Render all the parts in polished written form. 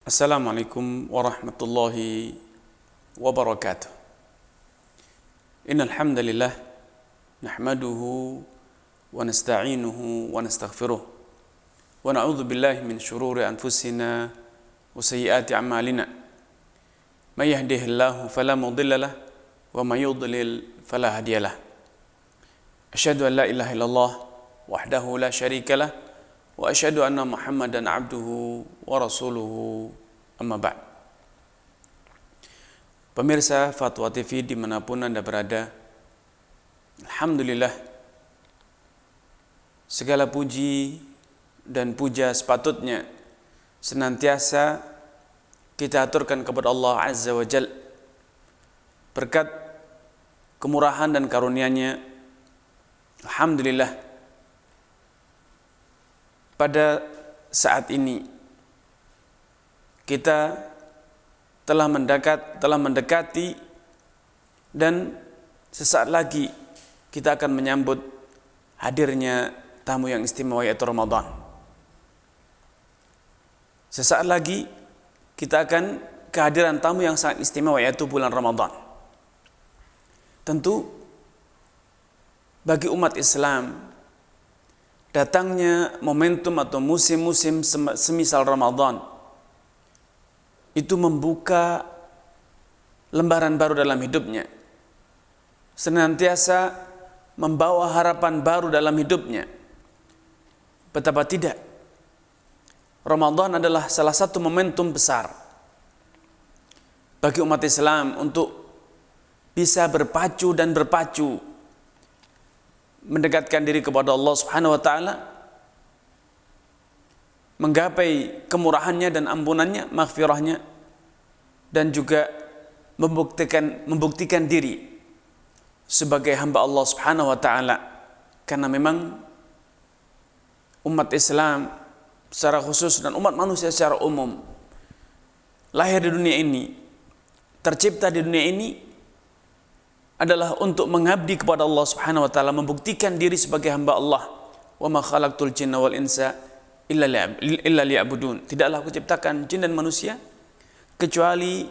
Assalamualaikum warahmatullahi wabarakatuh. Innal hamdalillah nahmaduhu wa nasta'inuhu wa nastaghfiruh wa na'udzu billahi min shururi anfusina wa sayyiati a'malina. May yahdihillahu fala mudilla lahu wa may yudlil fala hadiya lahu. Asyhadu an la ilaha illallah wahdahu la syarika lahu wa asyhadu anna Muhammadan abduhu wa rasuluhu amma ba'd. Pemirsa Fatwa TV dimanapun Anda berada, alhamdulillah segala puji dan puja sepatutnya senantiasa kita aturkan kepada Allah Azza wa Jal berkat kemurahan dan karunia-Nya. Alhamdulillah pada saat ini kita telah mendekati dan sesaat lagi kita akan menyambut hadirnya tamu yang istimewa, yaitu Ramadan. Sesaat lagi kita akan kehadiran tamu yang sangat istimewa, yaitu bulan Ramadan. Tentu bagi umat Islam, datangnya momentum atau musim-musim semisal Ramadan itu membuka lembaran baru dalam hidupnya, senantiasa membawa harapan baru dalam hidupnya. Betapa tidak, Ramadan adalah salah satu momentum besar bagi umat Islam untuk bisa berpacu mendekatkan diri kepada Allah Subhanahu wa taala, menggapai kemurahannya dan ampunannya, maghfirahnya, dan juga membuktikan diri sebagai hamba Allah Subhanahu wa taala. Karena memang umat Islam secara khusus dan umat manusia secara umum lahir di dunia ini, tercipta di dunia ini adalah untuk mengabdi kepada Allah Subhanahu wa taala, membuktikan diri sebagai hamba Allah. Wa ma khalaqtul jinna wal insa illa liya'budun. Tidaklah aku ciptakan jin dan manusia kecuali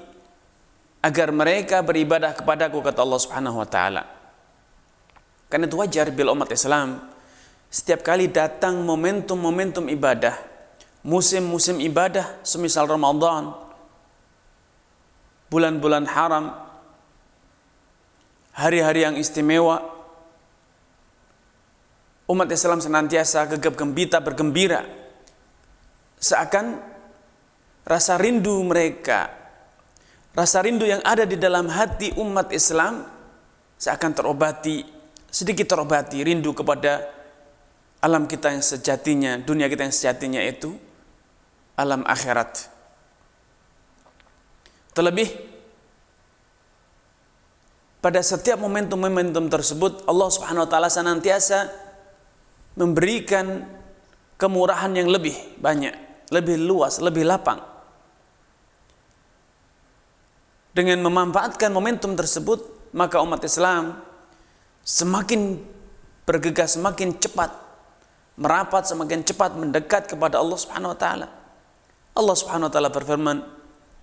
agar mereka beribadah kepadaku, kata Allah Subhanahu wa taala. Karena itu wajar bila umat Islam setiap kali datang momentum-momentum ibadah, musim-musim ibadah semisal Ramadan, bulan-bulan haram, hari-hari yang istimewa, umat Islam senantiasa gegap gempita, bergembira, seakan rasa rindu mereka, rasa rindu yang ada di dalam hati umat Islam seakan sedikit terobati rindu kepada alam kita yang sejatinya, dunia kita yang sejatinya, itu alam akhirat. Terlebih pada setiap momentum-momentum tersebut, Allah Subhanahu wa taala senantiasa memberikan kemurahan yang lebih banyak, lebih luas, lebih lapang. Dengan memanfaatkan momentum tersebut, maka umat Islam semakin bergegas, semakin cepat merapat, semakin cepat mendekat kepada Allah Subhanahu wa taala. Allah Subhanahu wa taala berfirman,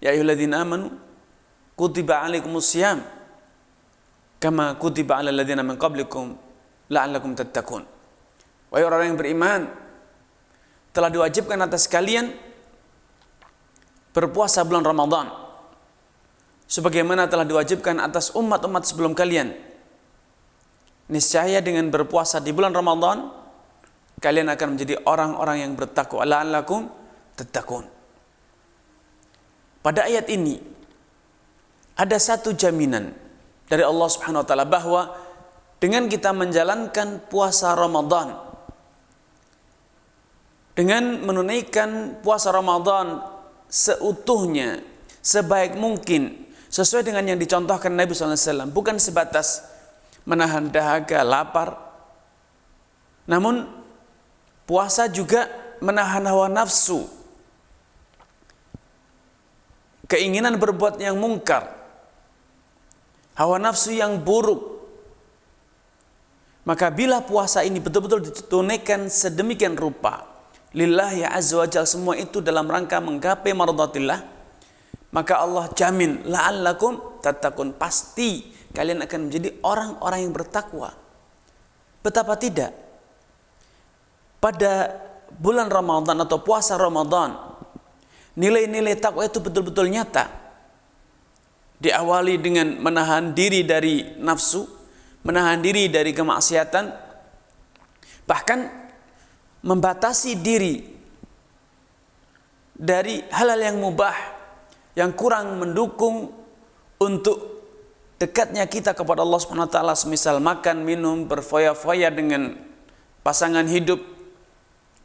"Ya ayyuhalladzina amanu kutiba 'alaikumusiyam kama kutiba 'alal ladzina min qablikum la'allakum tattaqun." Wahai orang yang beriman, telah diwajibkan atas kalian berpuasa bulan Ramadan sebagaimana telah diwajibkan atas umat-umat sebelum kalian. Niscaya dengan berpuasa di bulan Ramadan kalian akan menjadi orang-orang yang bertakwa, la'allakum tattaqun. Pada ayat ini ada satu jaminan dari Allah Subhanahu wa taala bahwa dengan kita menjalankan puasa Ramadan, dengan menunaikan puasa Ramadan seutuhnya, sebaik mungkin, sesuai dengan yang dicontohkan Nabi SAW, bukan sebatas menahan dahaga, lapar, namun puasa juga menahan hawa nafsu, keinginan berbuat yang mungkar, hawa nafsu yang buruk. Maka bila puasa ini betul-betul ditunaikan sedemikian rupa, lillahi azza wa jalla, semua itu dalam rangka menggapai mardhatillah, maka Allah jamin la'allakum tattaqun, pasti kalian akan menjadi orang-orang yang bertakwa. Betapa tidak, pada bulan Ramadan atau puasa Ramadan, nilai-nilai takwa itu betul-betul nyata. Diawali dengan menahan diri dari nafsu, menahan diri dari kemaksiatan, bahkan membatasi diri dari hal-hal yang mubah, yang kurang mendukung untuk dekatnya kita kepada Allah Subhanahu wa taala, semisal makan, minum, berfoya-foya dengan pasangan hidup,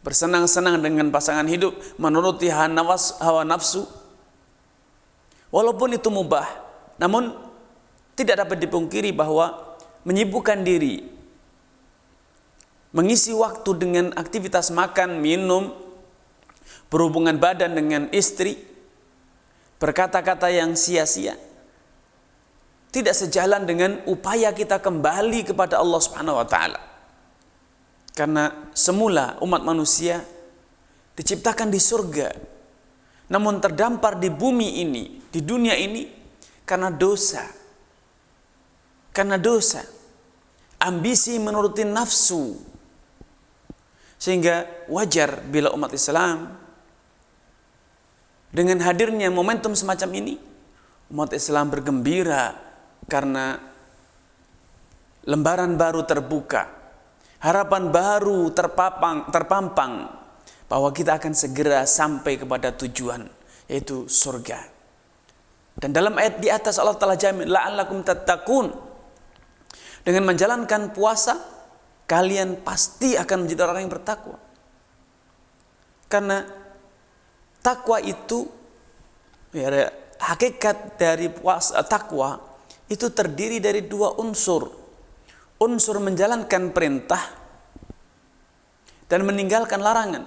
bersenang-senang dengan pasangan hidup, menuruti hawa nafsu. Walaupun itu mubah, namun tidak dapat dipungkiri bahwa menyibukkan diri, mengisi waktu dengan aktivitas makan, minum, berhubungan badan dengan istri, berkata-kata yang sia-sia, tidak sejalan dengan upaya kita kembali kepada Allah Subhanahu wa taala. Karena semula umat manusia diciptakan di surga, namun terdampar di bumi ini, di dunia ini, karena dosa. Karena dosa, ambisi menuruti nafsu. Sehingga wajar bila umat Islam dengan hadirnya momentum semacam ini, umat Islam bergembira karena lembaran baru terbuka, harapan baru terpampang bahwa kita akan segera sampai kepada tujuan, yaitu surga. Dan dalam ayat di atas Allah Ta'ala jamin la'allakum tattaqun, dengan menjalankan puasa kalian pasti akan menjadi orang yang bertakwa. Karena takwa itu, ya, hakikat dari puasa, takwa itu terdiri dari dua unsur. Unsur menjalankan perintah dan meninggalkan larangan.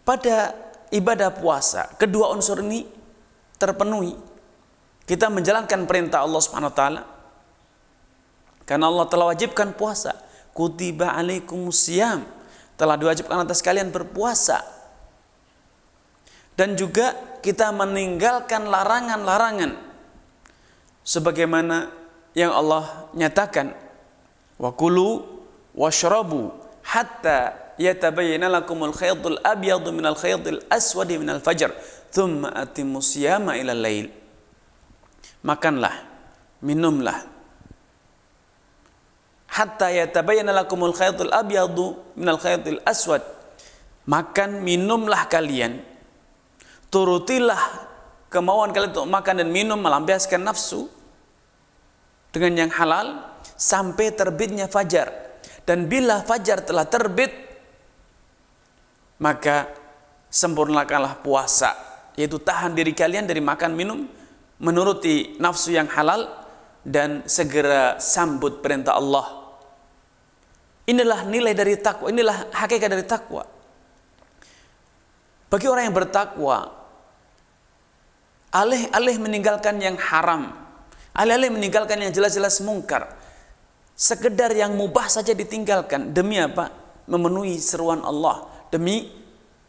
Pada ibadah puasa, kedua unsur ini terpenuhi. Kita menjalankan perintah Allah Subhanahu wa taala karena Allah telah wajibkan puasa. Kutiba alaikumusiyam, telah diwajibkan atas kalian berpuasa. Dan juga kita meninggalkan larangan-larangan sebagaimana yang Allah nyatakan, wa kulu washrabu hatta yatabayyana lakumul khaytul abyadu minal khaytil aswadi minal fajr thumma atimmus siyama ilal lail. Makanlah, minumlah hatta yatabayyana lakumul khaytul abyadu minal khaytil aswad. Makan, minumlah kalian, turutilah kemauan kalian untuk makan dan minum, melampiaskan nafsu dengan yang halal sampai terbitnya fajar. Dan bila fajar telah terbit, maka sempurnakanlah puasa, yaitu tahan diri kalian dari makan minum, menuruti nafsu yang halal, dan segera sambut perintah Allah. Inilah nilai dari takwa, inilah hakikat dari takwa. Bagi orang yang bertakwa, alih-alih meninggalkan yang haram, alih-alih meninggalkan yang jelas-jelas mungkar, sekedar yang mubah saja ditinggalkan. Demi apa? Memenuhi seruan Allah, demi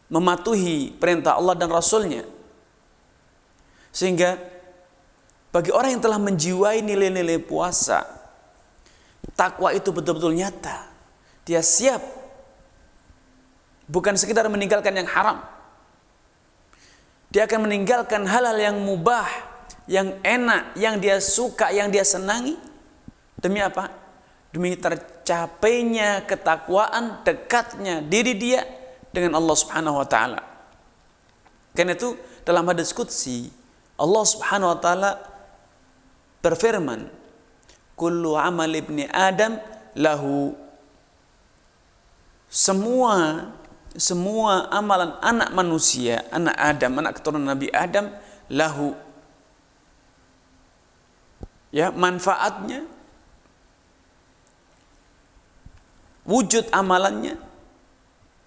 mematuhi perintah Allah dan Rasulnya. Sehingga bagi orang yang telah menjiwai nilai-nilai puasa, takwa itu betul-betul nyata. Dia siap bukan sekedar meninggalkan yang haram, dia akan meninggalkan hal-hal yang mubah, yang enak, yang dia suka, yang dia senangi. Demi apa? Demi tercapainya ketakwaan, dekatnya diri dia dengan Allah Subhanahu wa taala. Karena itu dalam hadis qudsi Allah Subhanahu wa taala berfirman, kullu amal ibni Adam lahu. Semua amalan anak manusia, anak Adam, anak keturunan Nabi Adam, lahu. Ya, manfaatnya, wujud amalannya,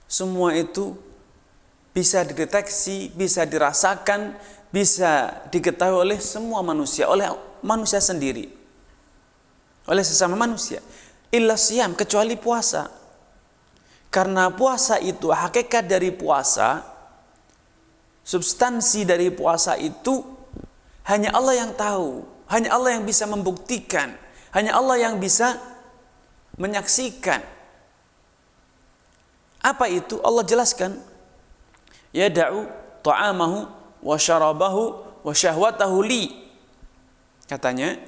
semua itu bisa dideteksi, bisa dirasakan, bisa diketahui oleh semua manusia, oleh manusia sendiri, oleh sesama manusia. illa siyam, kecuali puasa. Karena puasa itu, hakikat dari puasa, substansi dari puasa itu hanya Allah yang tahu, hanya Allah yang bisa membuktikan, hanya Allah yang bisa menyaksikan. Apa itu? Allah jelaskan, yada'u ta'amahu wa syarabahu wa syahwatahu li. Katanya,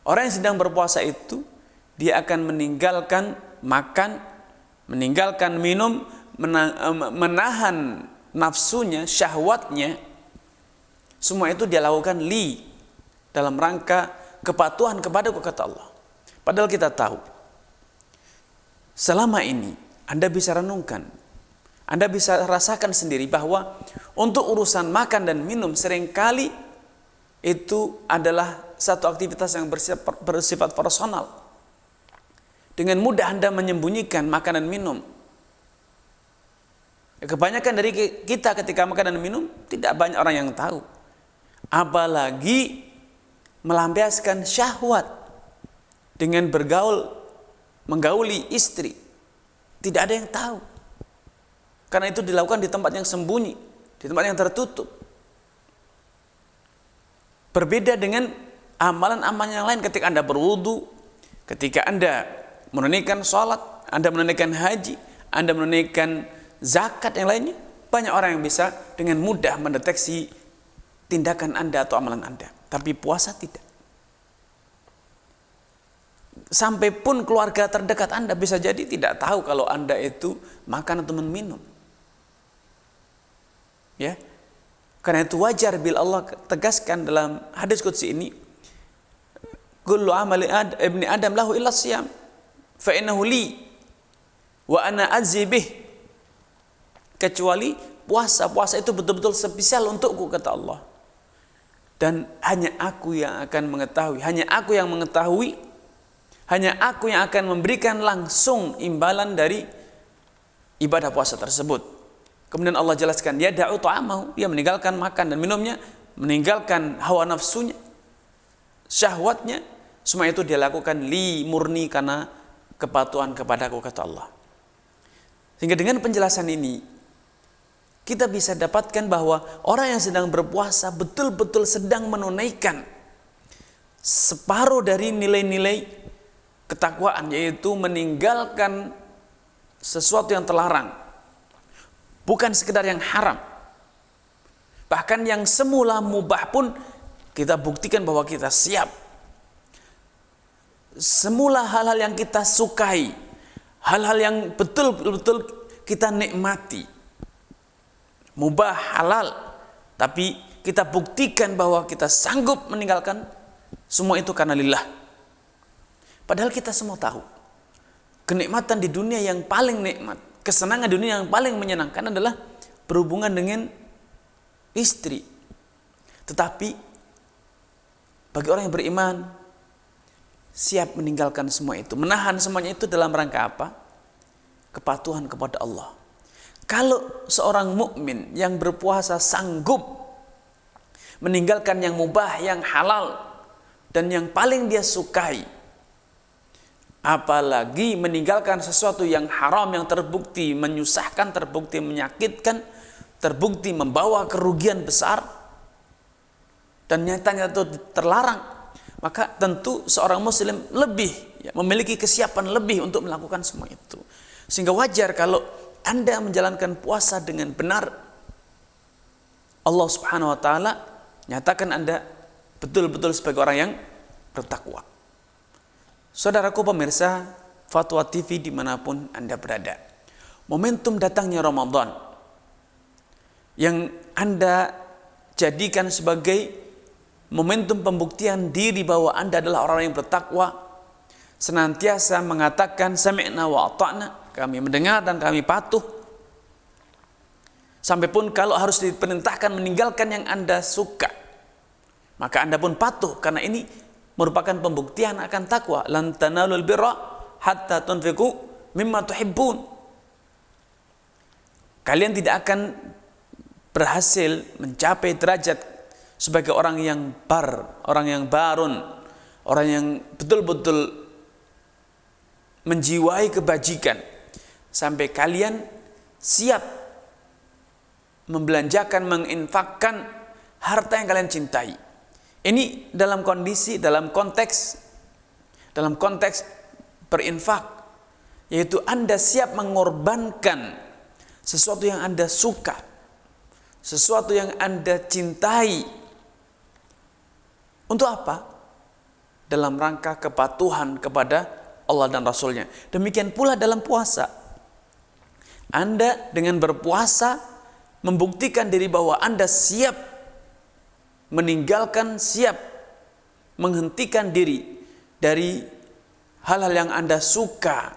orang yang sedang berpuasa itu dia akan meninggalkan makan, meninggalkan minum, menahan nafsunya, syahwatnya. Semua itu dia lakukan li, dalam rangka kepatuhan kepadaku, kata Allah. Padahal kita tahu, selama ini Anda bisa renungkan, Anda bisa rasakan sendiri bahwa untuk urusan makan dan minum seringkali itu adalah satu aktivitas yang bersifat personal. Dengan mudah Anda menyembunyikan makan dan minum. Kebanyakan dari kita ketika makan dan minum tidak banyak orang yang tahu. Apalagi melampiaskan syahwat dengan menggauli istri. Tidak ada yang tahu. Karena itu dilakukan di tempat yang sembunyi, di tempat yang tertutup. Berbeda dengan amalan-amalan yang lain ketika Anda berwudu, ketika Anda menunaikan sholat, Anda menunaikan haji, Anda menunaikan zakat yang lainnya. Banyak orang yang bisa dengan mudah mendeteksi tindakan Anda atau amalan Anda. Tapi puasa tidak. Sampai pun keluarga terdekat Anda bisa jadi tidak tahu kalau Anda itu makan atau minum. Ya. Karena itu wajar bila Allah tegaskan dalam hadis qudsi ini, kullu amali ibni adam lahu illa siyam fa innahu li wa ana ajzi bih. Kecuali puasa itu betul-betul spesial untukku, kata Allah. Dan hanya aku yang akan mengetahui, hanya aku yang mengetahui, hanya aku yang akan memberikan langsung imbalan dari ibadah puasa tersebut. Kemudian Allah jelaskan, dia da'u ta'amahu, dia meninggalkan makan dan minumnya, meninggalkan hawa nafsunya, syahwatnya, semua itu dia lakukan li, murni karena kepatuhan kepadaku, kata Allah. Sehingga dengan penjelasan ini kita bisa dapatkan bahwa orang yang sedang berpuasa betul-betul sedang menunaikan separuh dari nilai-nilai ketakwaan, yaitu meninggalkan sesuatu yang terlarang, bukan sekedar yang haram. Bahkan yang semula mubah pun kita buktikan bahwa kita siap. Semula hal-hal yang kita sukai, hal-hal yang betul-betul kita nikmati, mubah, halal, tapi kita buktikan bahwa kita sanggup meninggalkan semua itu karena lillah. Padahal kita semua tahu, kenikmatan di dunia yang paling nikmat, kesenangan di dunia yang paling menyenangkan adalah berhubungan dengan istri. Tetapi bagi orang yang beriman, siap meninggalkan semua itu, menahan semuanya itu dalam rangka apa? Kepatuhan kepada Allah. Kalau seorang mukmin yang berpuasa sanggup meninggalkan yang mubah, yang halal, dan yang paling dia sukai, apalagi meninggalkan sesuatu yang haram, yang terbukti menyusahkan, terbukti menyakitkan, terbukti membawa kerugian besar, dan nyatanya itu terlarang, maka tentu seorang muslim lebih memiliki kesiapan lebih untuk melakukan semua itu. Sehingga wajar kalau Anda menjalankan puasa dengan benar, Allah Subhanahu wa taala nyatakan Anda betul-betul sebagai orang yang bertakwa. Saudaraku pemirsa Fatwa TV dimanapun Anda berada, momentum datangnya Ramadan yang Anda jadikan sebagai momentum pembuktian diri bahwa Anda adalah orang yang bertakwa, senantiasa mengatakan sami'na wa ata'na, kami mendengar dan kami patuh. Sampai pun kalau harus diperintahkan meninggalkan yang Anda suka, maka Anda pun patuh, karena ini merupakan pembuktian akan takwa. Lan tanalul birra hatta tunfiqu mimma tuhibbun. Kalian tidak akan berhasil mencapai derajat sebagai orang yang bar, orang yang barun, orang yang betul-betul menjiwai kebajikan sampai kalian siap membelanjakan, menginfakkan harta yang kalian cintai. Ini dalam konteks berinfak, yaitu Anda siap mengorbankan sesuatu yang Anda suka, sesuatu yang Anda cintai. Untuk apa? Dalam rangka kepatuhan kepada Allah dan Rasulnya. Demikian pula dalam puasa. Anda dengan berpuasa membuktikan diri bahwa Anda siap meninggalkan, siap menghentikan diri dari hal-hal yang Anda suka.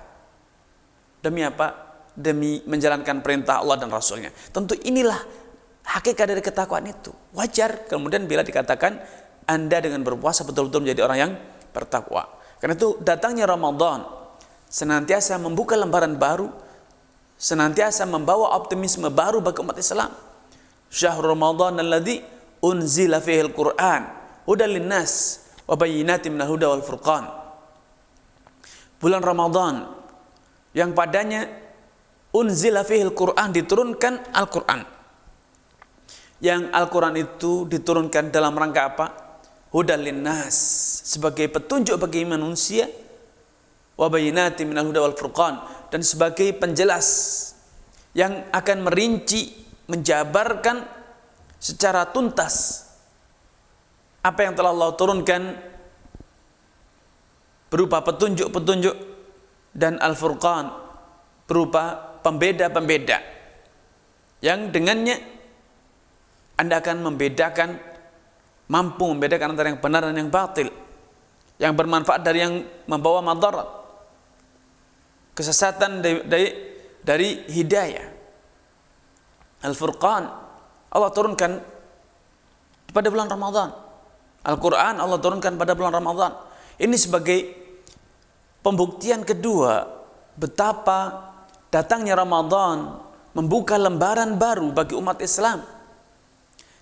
Demi apa? Demi menjalankan perintah Allah dan Rasulnya. Tentu inilah hakikat dari ketakwaan itu. Wajar kemudian bila dikatakan Anda dengan berpuasa betul-betul menjadi orang yang bertakwa. Karena itu datangnya Ramadan senantiasa membuka lembaran baru, senantiasa membawa optimisme baru bagi umat Islam. Syahrul Ramadan alladzi unzila fihi al-Qur'an hudan linnas wa bayyinatin minal huda wal furqan. Bulan Ramadan yang padanya unzila fihi al-Qur'an, diturunkan Al-Qur'an. Yang Al-Qur'an itu diturunkan dalam rangka apa? Hudan linnas, sebagai petunjuk bagi manusia, wa bayyinatin minal huda wal furqan, dan sebagai penjelas yang akan merinci, menjabarkan secara tuntas apa yang telah Allah turunkan berupa petunjuk-petunjuk, dan Al-Furqan berupa pembeda-pembeda yang dengannya Anda akan mampu membedakan antara yang benar dan yang batil, yang bermanfaat dari yang membawa madarat, kesesatan dari hidayah. Al-Furqan Allah turunkan pada bulan Ramadan. Al-Quran Allah turunkan pada bulan Ramadan. Ini sebagai pembuktian kedua betapa datangnya Ramadan membuka lembaran baru bagi umat Islam.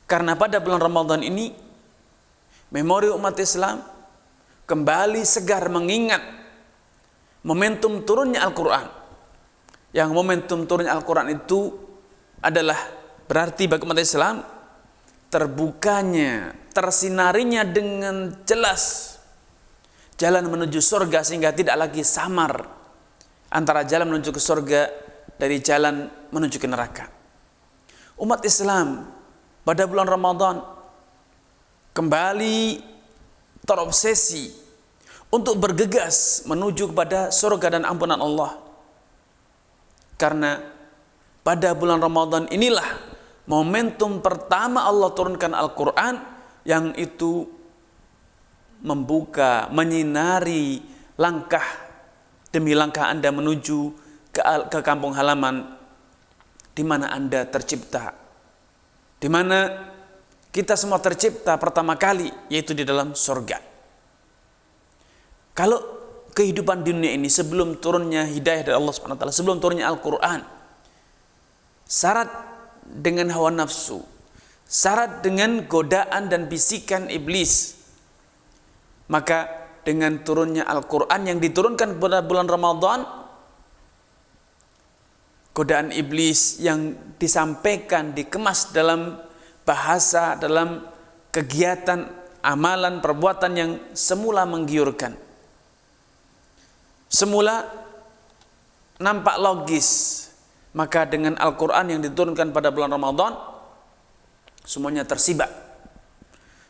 Karena pada bulan Ramadan ini memori umat Islam kembali segar mengingat momentum turunnya Al-Quran. Yang momentum turunnya Al-Quran itu adalah berarti bagi umat Islam terbukanya, tersinarinya dengan jelas jalan menuju surga, sehingga tidak lagi samar antara jalan menuju ke surga dari jalan menuju ke neraka. Umat Islam pada bulan Ramadan kembali terobsesi untuk bergegas menuju kepada surga dan ampunan Allah. Karena pada bulan Ramadan inilah momentum pertama Allah turunkan Al-Quran, yang itu membuka, menyinari langkah demi langkah Anda menuju ke kampung halaman di mana Anda tercipta, di mana kita semua tercipta pertama kali, yaitu di dalam surga. Kalau kehidupan di dunia ini sebelum turunnya hidayah dari Allah Subhanahu wa taala, sebelum turunnya Al-Qur'an, syarat dengan hawa nafsu, syarat dengan godaan dan bisikan iblis, maka dengan turunnya Al-Qur'an yang diturunkan pada bulan Ramadan, godaan iblis yang disampaikan, dikemas dalam bahasa, dalam kegiatan, amalan, perbuatan yang semula menggiurkan, semula nampak logis, maka dengan Al-Quran yang diturunkan pada bulan Ramadan, semuanya tersibak,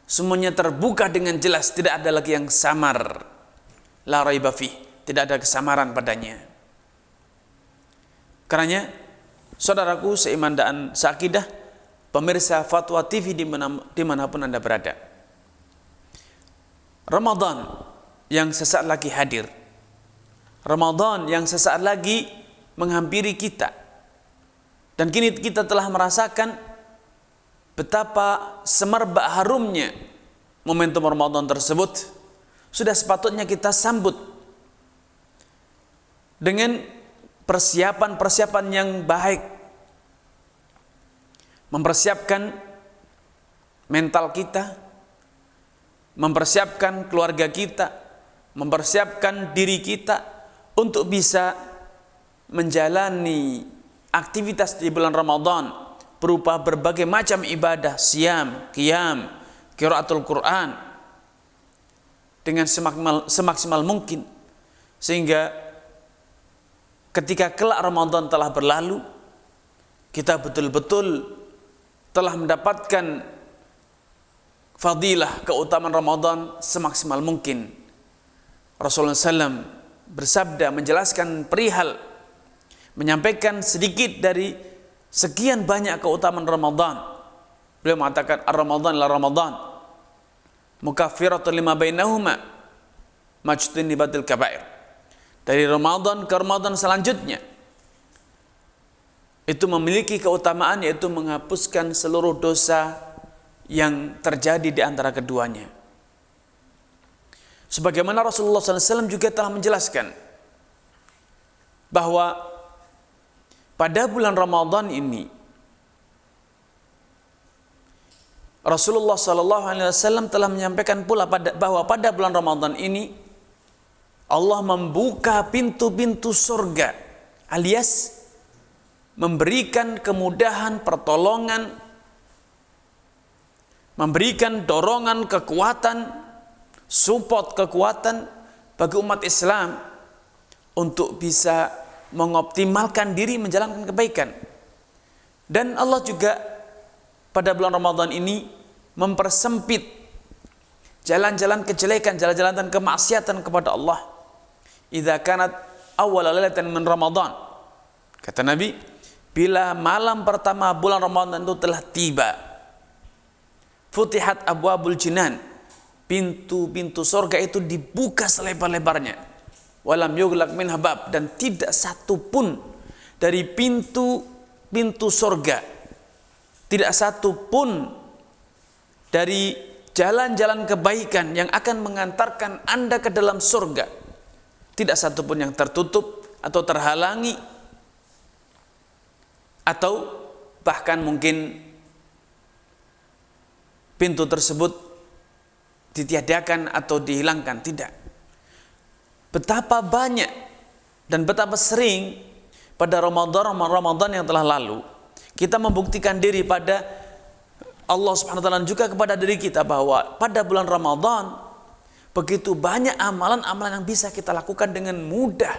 semuanya terbuka dengan jelas, tidak ada lagi yang samar. La raiba fih, tidak ada kesamaran padanya. Karenanya, saudaraku seiman dan seakidah, pemirsa Fatwa TV dimanapun Anda berada, Ramadan yang sesaat lagi hadir, Ramadan yang sesaat lagi menghampiri kita, dan kini kita telah merasakan betapa semerbak harumnya momentum Ramadan tersebut. Sudah sepatutnya kita sambut dengan persiapan-persiapan yang baik, mempersiapkan mental kita, mempersiapkan keluarga kita, mempersiapkan diri kita untuk bisa menjalani aktivitas di bulan Ramadan berupa berbagai macam ibadah, siyam, qiyam, qiraatul Quran dengan semaksimal mungkin, sehingga ketika kelak Ramadan telah berlalu, kita betul-betul telah mendapatkan fadilah keutamaan Ramadan semaksimal mungkin. Rasulullah SAW bersabda menjelaskan perihal, menyampaikan sedikit dari sekian banyak keutamaan Ramadan. Beliau mengatakan ar-Ramadan la Ramadan mukaffiratun lima bainahuma majtunibatil kabair. Dari Ramadan ke Ramadan selanjutnya itu memiliki keutamaan, yaitu menghapuskan seluruh dosa yang terjadi di antara keduanya. Sebagaimana Rasulullah SAW juga telah menjelaskan bahwa pada bulan Ramadan ini Rasulullah SAW telah menyampaikan pula bahwa pada bulan Ramadan ini Allah membuka pintu-pintu surga, alias memberikan kemudahan, pertolongan, memberikan dorongan, kekuatan, support kekuatan bagi umat Islam untuk bisa mengoptimalkan diri menjalankan kebaikan. Dan Allah juga pada bulan Ramadan ini mempersempit jalan-jalan kejelekan, jalan-jalan kemaksiatan kepada Allah. Idza kanat awwal lailatin min Ramadan, kata Nabi, bila malam pertama bulan Ramadan itu telah tiba, futihat abwabul jinan, pintu-pintu surga itu dibuka selebar-lebarnya, walam yughlaq minha bab, dan tidak satu pun dari pintu-pintu surga, tidak satu pun dari jalan-jalan kebaikan yang akan mengantarkan Anda ke dalam surga, tidak satu pun yang tertutup atau terhalangi, atau bahkan mungkin pintu tersebut ditiadakan atau dihilangkan. Tidak. Betapa banyak dan betapa sering pada Ramadan yang telah lalu kita membuktikan diri pada Allah Subhanahu wa taala, juga kepada diri kita, bahwa pada bulan Ramadan begitu banyak amalan-amalan yang bisa kita lakukan dengan mudah,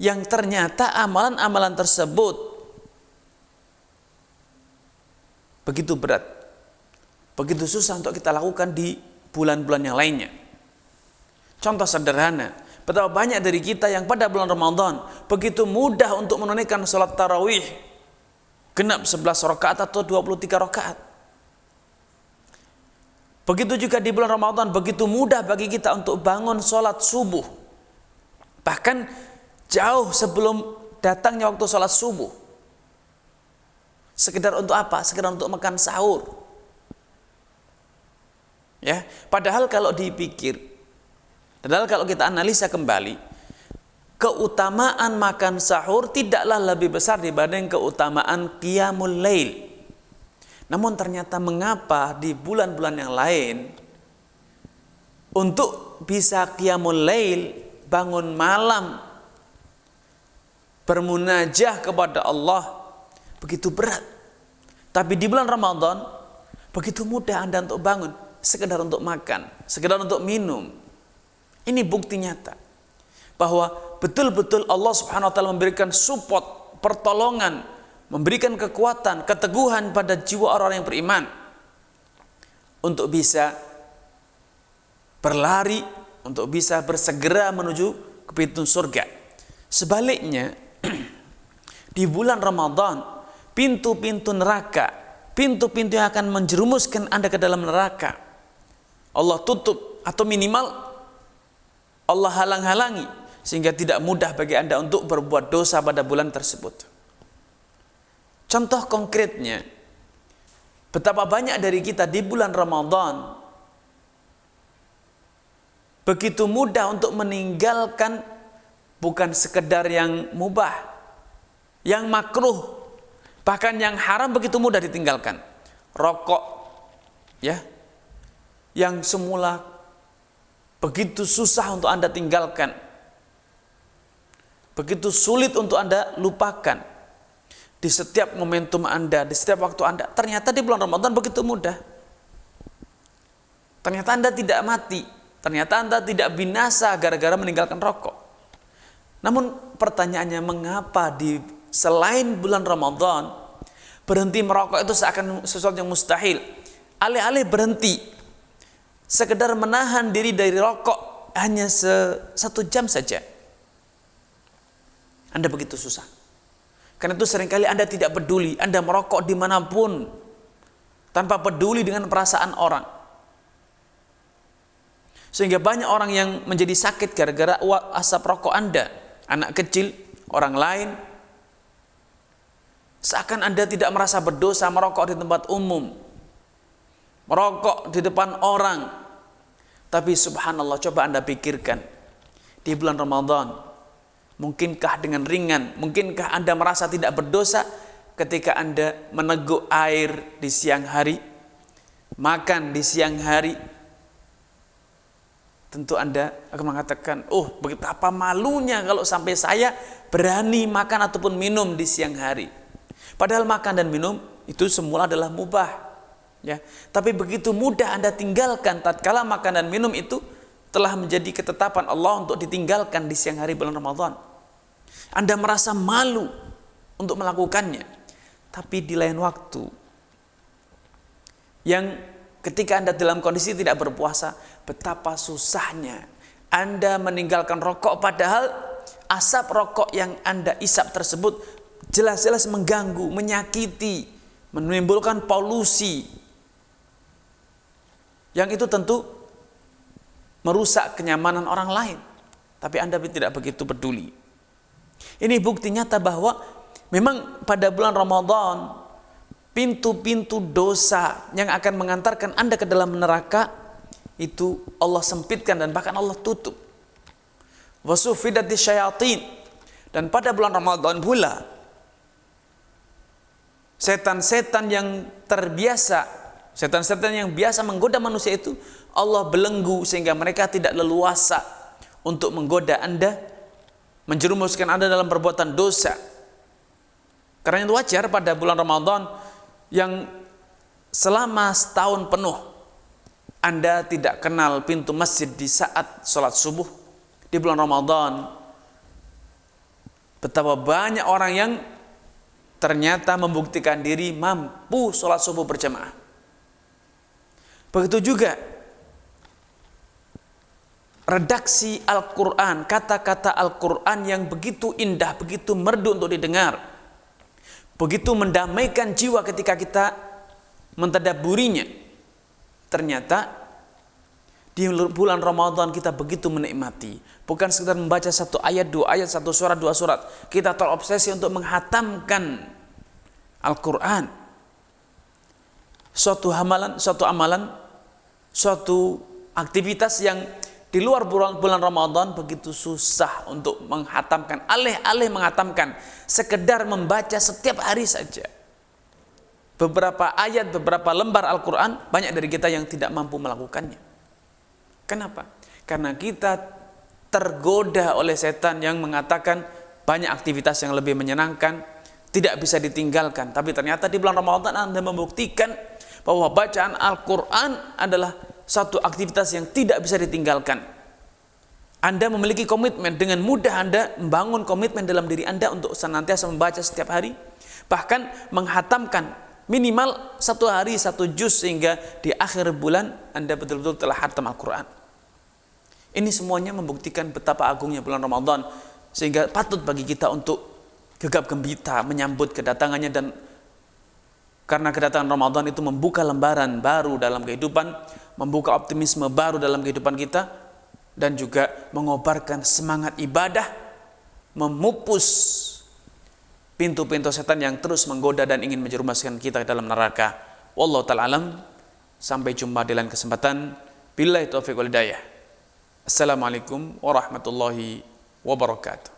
yang ternyata amalan-amalan tersebut begitu berat, begitu susah untuk kita lakukan di bulan-bulan yang lainnya. Contoh sederhana, betapa banyak dari kita yang pada bulan Ramadan begitu mudah untuk menunaikan sholat tarawih genap 11 rakaat atau 23 rakaat. Begitu juga di bulan Ramadan begitu mudah bagi kita untuk bangun sholat subuh, bahkan jauh sebelum datangnya waktu sholat subuh. Sekedar untuk apa? Sekedar untuk makan sahur. Ya, padahal kalau kita analisa kembali, keutamaan makan sahur tidaklah lebih besar dibanding keutamaan qiyamul lail. Namun ternyata mengapa di bulan-bulan yang lain untuk bisa qiyamul lail, bangun malam, bermunajah kepada Allah begitu berat, tapi di bulan Ramadan begitu mudah Anda untuk bangun, sekedar untuk makan, sekedar untuk minum. Ini bukti nyata bahwa betul-betul Allah Subhanahu wa taala memberikan support, pertolongan, memberikan kekuatan, keteguhan pada jiwa orang yang beriman untuk bisa berlari, untuk bisa bersegera menuju ke pintu surga. Sebaliknya, di bulan Ramadan, pintu-pintu neraka, pintu-pintu yang akan menjerumuskan Anda ke dalam neraka, Allah tutup atau minimal Allah halang-halangi, sehingga tidak mudah bagi Anda untuk berbuat dosa pada bulan tersebut. Contoh konkretnya, betapa banyak dari kita di bulan Ramadan begitu mudah untuk meninggalkan bukan sekedar yang mubah, yang makruh, bahkan yang haram begitu mudah ditinggalkan. Rokok, ya, yang semula begitu susah untuk Anda tinggalkan, begitu sulit untuk Anda lupakan. Di setiap momentum Anda, di setiap waktu Anda, ternyata di bulan Ramadan begitu mudah. Ternyata Anda tidak mati, ternyata Anda tidak binasa gara-gara meninggalkan rokok. Namun pertanyaannya, mengapa di selain bulan Ramadan berhenti merokok itu seakan sesuatu yang mustahil? Alih-alih berhenti, sekedar menahan diri dari rokok hanya 1 jam saja, Anda begitu susah. Karena itu seringkali Anda tidak peduli, Anda merokok dimanapun tanpa peduli dengan perasaan orang. Sehingga banyak orang yang menjadi sakit gara-gara asap rokok Anda. Anak kecil, orang lain. Seakan Anda tidak merasa berdosa merokok di tempat umum, merokok di depan orang. Tapi subhanallah, coba Anda pikirkan, di bulan Ramadan, mungkinkah dengan ringan, mungkinkah Anda merasa tidak berdosa ketika Anda meneguk air di siang hari, makan di siang hari? Tentu Anda akan mengatakan, oh betapa malunya kalau sampai saya berani makan ataupun minum di siang hari. Padahal makan dan minum itu semula adalah mubah, ya. Tapi begitu mudah Anda tinggalkan tatkala makan dan minum itu telah menjadi ketetapan Allah untuk ditinggalkan di siang hari bulan Ramadan. Anda merasa malu untuk melakukannya. Tapi di lain waktu, yang ketika Anda dalam kondisi tidak berpuasa, betapa susahnya Anda meninggalkan rokok, padahal asap rokok yang Anda isap tersebut jelas-jelas mengganggu, menyakiti, menimbulkan polusi. Yang itu tentu merusak kenyamanan orang lain. Tapi Anda tidak begitu peduli. Ini bukti nyata bahwa memang pada bulan Ramadan, pintu-pintu dosa yang akan mengantarkan Anda ke dalam neraka itu Allah sempitkan dan bahkan Allah tutup. Wasufidati syayatin. Dan pada bulan Ramadan pula, setan-setan yang terbiasa, setan-setan yang biasa menggoda manusia itu Allah belenggu sehingga mereka tidak leluasa untuk menggoda Anda, menjerumuskan Anda dalam perbuatan dosa. Karena itu wajar pada bulan Ramadan yang selama setahun penuh Anda tidak kenal pintu masjid di saat sholat subuh, di bulan Ramadan betapa banyak orang yang ternyata membuktikan diri mampu sholat subuh berjamaah. Begitu juga redaksi Al-Quran, kata-kata Al-Quran yang begitu indah, begitu merdu untuk didengar, begitu mendamaikan jiwa ketika kita mentadabburinya. Ternyata di bulan Ramadan kita begitu menikmati, bukan sekedar membaca 1 ayat, 2 ayat, 1 surat, 2 surat. Kita terobsesi untuk menghatamkan Al-Quran. Suatu amalan, suatu aktivitas yang di luar bulan Ramadan begitu susah untuk menghatamkan, alih-alih menghatamkan, sekedar membaca setiap hari saja beberapa ayat, beberapa lembar Al-Quran, banyak dari kita yang tidak mampu melakukannya. Kenapa? Karena kita tergoda oleh setan yang mengatakan banyak aktivitas yang lebih menyenangkan, tidak bisa ditinggalkan. Tapi ternyata di bulan Ramadan Anda membuktikan bahwa bacaan Al-Quran adalah satu aktivitas yang tidak bisa ditinggalkan. Anda memiliki komitmen, dengan mudah Anda membangun komitmen dalam diri Anda untuk senantiasa membaca setiap hari, bahkan menghatamkan minimal 1 hari 1 juz, sehingga di akhir bulan Anda betul-betul telah khatam Al-Quran. Ini semuanya membuktikan betapa agungnya bulan Ramadan, sehingga patut bagi kita untuk gegap gembira menyambut kedatangannya. Dan karena kedatangan Ramadan itu membuka lembaran baru dalam kehidupan, membuka optimisme baru dalam kehidupan kita, dan juga mengobarkan semangat ibadah, memupus pintu-pintu setan yang terus menggoda dan ingin menjerumuskan kita ke dalam neraka. Wallahu ta'ala alam. Sampai jumpa di lain kesempatan. Billahi taufiq wal hidayah. Assalamualaikum warahmatullahi wabarakatuh.